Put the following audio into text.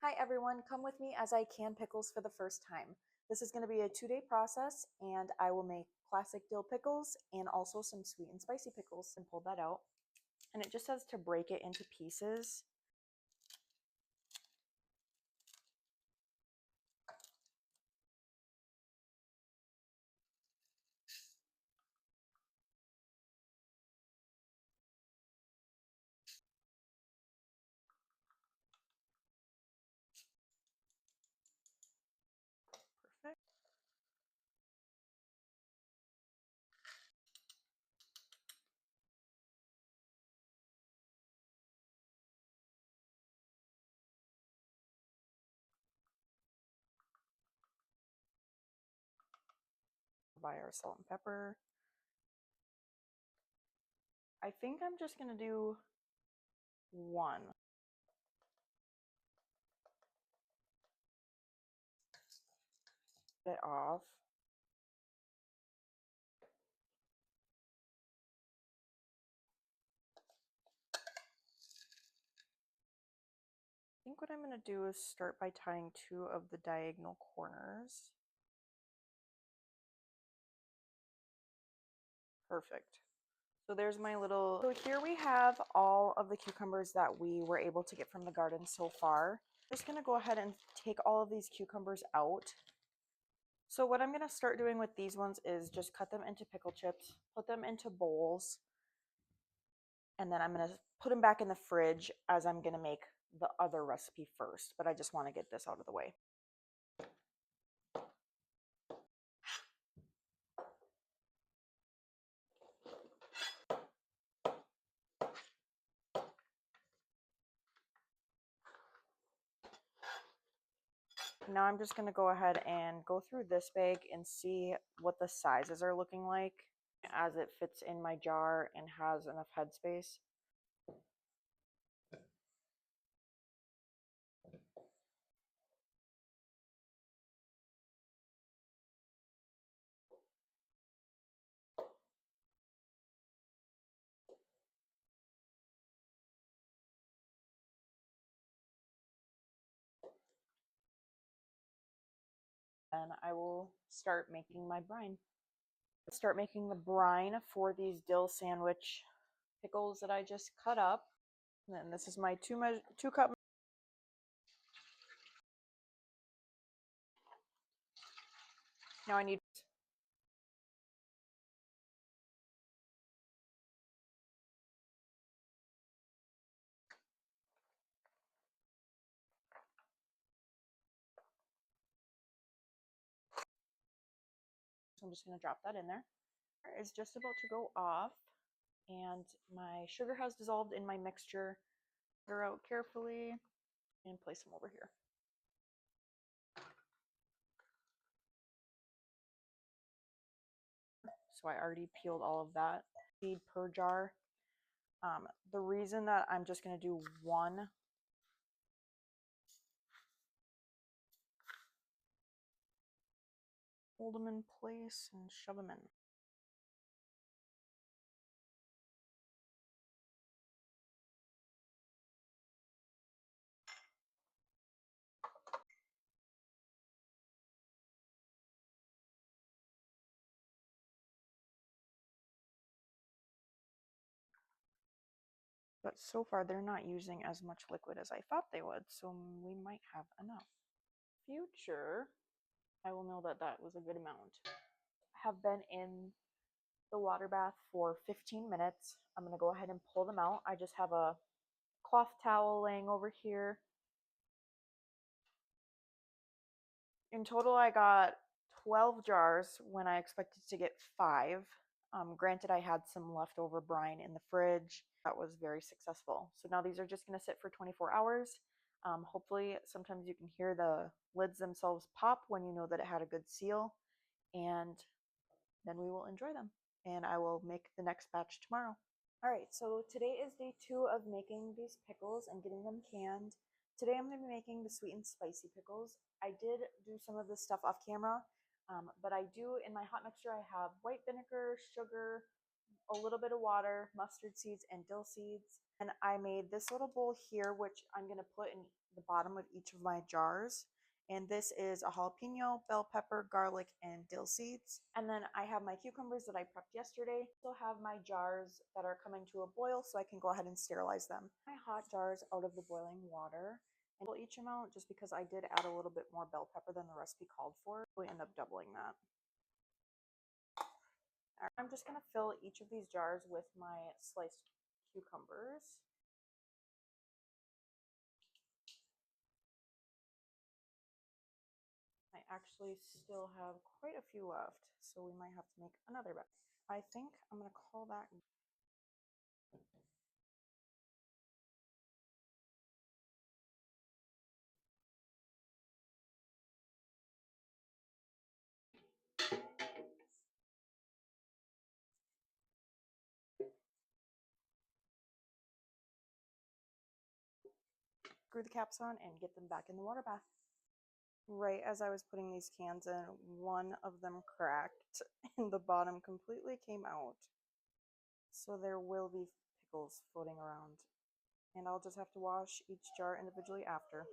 Hi everyone, come with me as I can pickles for the first time. This is going to be a 2-day process and I will make classic dill pickles and also some sweet and spicy pickles and pull that out. And it just says to break it into pieces. Perfect. Buy our salt and pepper. I think I'm just going to do one. Get it off. I think what I'm going to do is start by tying 2 of the diagonal corners. Perfect. So there's my little, so here we have all of the cucumbers that we were able to get from the garden so far. I'm just going to go ahead and take all of these cucumbers out. So what I'm going to start doing with these ones is just cut them into pickle chips, put them into bowls, and then I'm going to put them back in the fridge as I'm going to make the other recipe first, but I just want to get this out of the way. Now I'm just going to go ahead and go through this bag and see what the sizes are looking like as it fits in my jar and has enough headspace. And I will start making my brine. Start making the brine for these dill sandwich pickles that I just cut up. And then this is my 2 cup. Now I need, so I'm just going to drop that in there. It's just about to go off and my sugar has dissolved in my mixture. Pour out carefully and place them over here. So I already peeled all of that. Seed per jar. The reason that I'm just going to do one hold them in place and shove them in. But so far they're not using as much liquid as I thought they would, so we might have enough. Future, I will know that that was a good amount. Have been in the water bath for 15 minutes. I'm going to go ahead and pull them out. I just have a cloth towel laying over here. In total, I got 12 jars when I expected to get 5. Granted, I had some leftover brine in the fridge. That was very successful. So now these are just going to sit for 24 hours. Hopefully, sometimes you can hear the lids themselves pop when you know that it had a good seal. And then we will enjoy them. And I will make the next batch tomorrow. All right, so today is day 2 of making these pickles and getting them canned. Today I'm going to be making the sweet and spicy pickles. I did do some of this stuff off camera, but I do, in my hot mixture, I have white vinegar, sugar, a little bit of water, mustard seeds, and dill seeds. And I made this little bowl here, which I'm going to put in the bottom of each of my jars. And this is a jalapeno, bell pepper, garlic, and dill seeds. And then I have my cucumbers that I prepped yesterday. I also have my jars that are coming to a boil so I can go ahead and sterilize them. My hot jars out of the boiling water. And we'll each amount just because I did add a little bit more bell pepper than the recipe called for. We end up doubling that. I'm just going to fill each of these jars with my sliced cucumbers. I actually still have quite a few left, so we might have to make another batch. I think I'm going to call that. Screw the caps on and get them back in the water bath. Right as I was putting these cans in, one of them cracked and the bottom completely came out. So there will be pickles floating around. And I'll just have to wash each jar individually after.